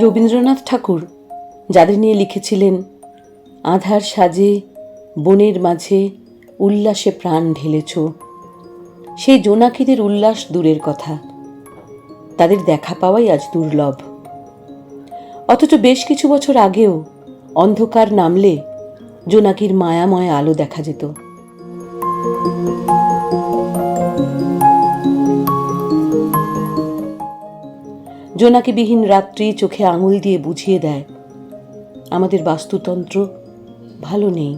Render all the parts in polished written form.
রবীন্দ্রনাথ ঠাকুর যাদের নিয়ে লিখেছিলেন, আধার সাজে বনের মাঝে উল্লাসে প্রাণ ঢেলেছ, সেই জোনাকিদের উল্লাস দূরের কথা, তাদের দেখা পাওয়াই আজ দুর্লভ। অথচ বেশ কিছু বছর আগেও অন্ধকার নামলে জোনাকির মায়াময় আলো দেখা যেত। জোনাকিবিহীন রাত্রি চোখে আঙুল দিয়ে বুঝিয়ে দেয় আমাদের বাস্তুতন্ত্র ভালো নেই।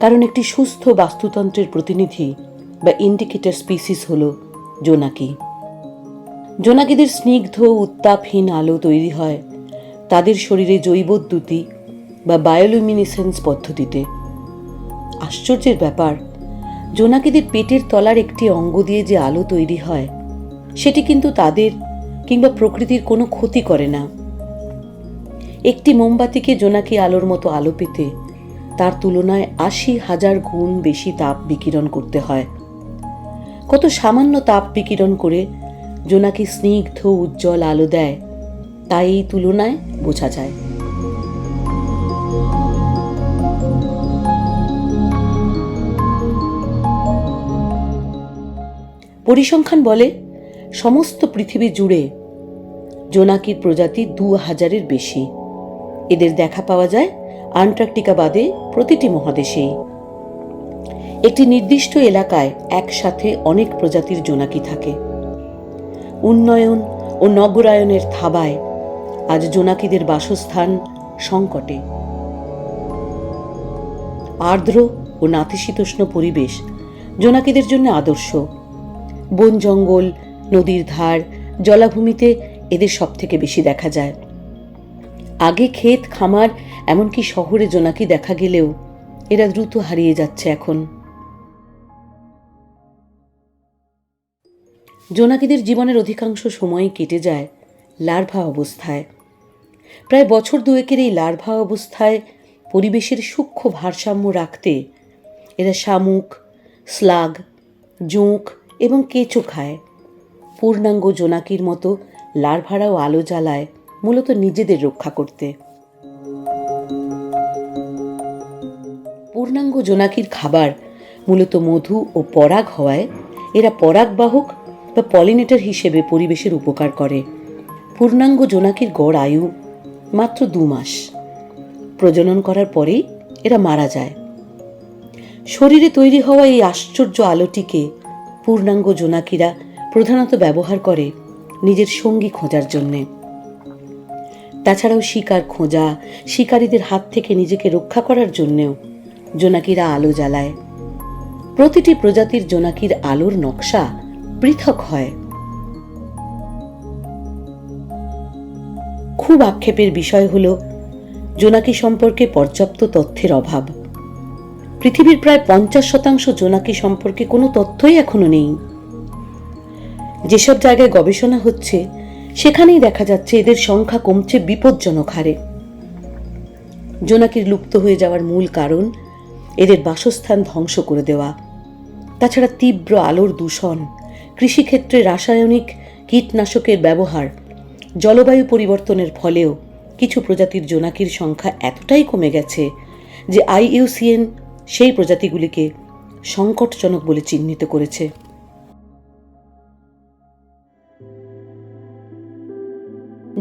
কারণ একটি সুস্থ বাস্তুতন্ত্রের প্রতিনিধি বা ইন্ডিকেটর স্পিসিস হল জোনাকি। জোনাকিদের স্নিগ্ধ উত্তাপহীন আলো তৈরি হয় তাদের শরীরে জৈবদ্যুতি বা বায়োলুমিনেসেন্স পদ্ধতিতে। আশ্চর্যের ব্যাপার, জোনাকিদের পেটের তলার একটি অঙ্গ দিয়ে যে আলো তৈরি হয় সেটি কিন্তু তাদের কিংবা প্রকৃতির কোনো ক্ষতি করে না। একটি মোমবাতিকে জোনাকি আলোর মতো আলো পেতে তার তুলনায় ৮০,০০০ গুণ বেশি তাপ বিকিরণ করতে হয়। কত সামান্য তাপ বিকিরণ করে জোনাকি স্নিগ্ধ উজ্জ্বল আলো দেয় তাই এই তুলনায় বোঝা যায়। পরিসংখ্যান বলে সমস্ত পৃথিবী জুড়ে জোনাকির প্রজাতি ২,০০০-এর বেশি। এদের দেখা পাওয়া যায় আন্টার্কটিকা বাদে প্রতিটি মহাদেশেই। একটি নির্দিষ্ট এলাকায় একসাথে অনেক প্রজাতির জোনাকি থাকে। উন্নয়ন ও নগরায়নের থাবায় আজ জোনাকিদের বাসস্থান সংকটে। আর্দ্র ও নাতিশীতোষ্ণ পরিবেশ জোনাকিদের জন্য আদর্শ। বন জঙ্গল, নদীর ধার, জলাভূমিতে এদের সব থেকে বেশি দেখা যায়। আগে ক্ষেত খামার এমনকি শহরে জোনাকি দেখা গেলেও এরা দ্রুত হারিয়ে যাচ্ছে এখন। জোনাকিদের জীবনের অধিকাংশ সময় কেটে যায় লার্ভা অবস্থায়। প্রায় বছর দুয়েকের এই লার্ভা অবস্থায় পরিবেশের সূক্ষ্ম ভারসাম্য রাখতে এরা শামুক, স্লাগ, জোঁক এবং কেঁচো খায়। পূর্ণাঙ্গ জোনাকির মতো লার্ভারাও আলো জ্বালায় মূলত নিজেদের রক্ষা করতে। পূর্ণাঙ্গ জোনাকির খাবার মূলত মধু ও পরাগ হওয়ায় এরা পরাগবাহক বা পলিনেটর হিসেবে পরিবেশের উপকার করে। পূর্ণাঙ্গ জোনাকির গড় আয়ু মাত্র ২ মাস। প্রজনন করার পরেই এরা মারা যায়। শরীরে তৈরি হওয়া এই আশ্চর্য আলোটিকে পূর্ণাঙ্গ জোনাকিরা প্রধানত ব্যবহার করে নিজের সঙ্গী খোঁজার জন্যে। তাছাড়াও শিকার খোঁজা, শিকারীদের হাত থেকে নিজেকে রক্ষা করার জন্যেও জোনাকিরা আলো জ্বালায়। প্রতিটি প্রজাতির জোনাকির আলোর নকশা পৃথক হয়। খুব আক্ষেপের বিষয় হল জোনাকি সম্পর্কে পর্যাপ্ত তথ্যের অভাব। পৃথিবীর প্রায় ৫০% জোনাকি সম্পর্কে কোনো তথ্যই এখনো নেই। যেসব জায়গায় গবেষণা হচ্ছে সেখানেই দেখা যাচ্ছে এদের সংখ্যা কমছে বিপজ্জনক হারে। জোনাকির লুপ্ত হয়ে যাওয়ার মূল কারণ এদের বাসস্থান ধ্বংস করে দেওয়া। তাছাড়া তীব্র আলোর দূষণ, কৃষিক্ষেত্রে রাসায়নিক কীটনাশকের ব্যবহার, জলবায়ু পরিবর্তনের ফলেও কিছু প্রজাতির জোনাকির সংখ্যা এতটাই কমে গেছে যে IUCN সেই প্রজাতিগুলিকে সংকটজনক বলে চিহ্নিত করেছে।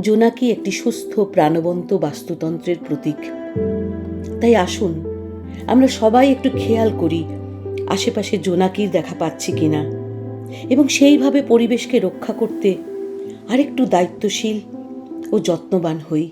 জোনাকি একটি সুস্থ প্রাণবন্ত বাস্তুতন্ত্রের প্রতীক। তাই আসুন আমরা সবাই একটু খেয়াল করি আশেপাশে জোনাকির দেখা পাচ্ছি কিনা, এবং সেইভাবে পরিবেশকে রক্ষা করতে আরেকটু দায়িত্বশীল ও যত্নবান হই।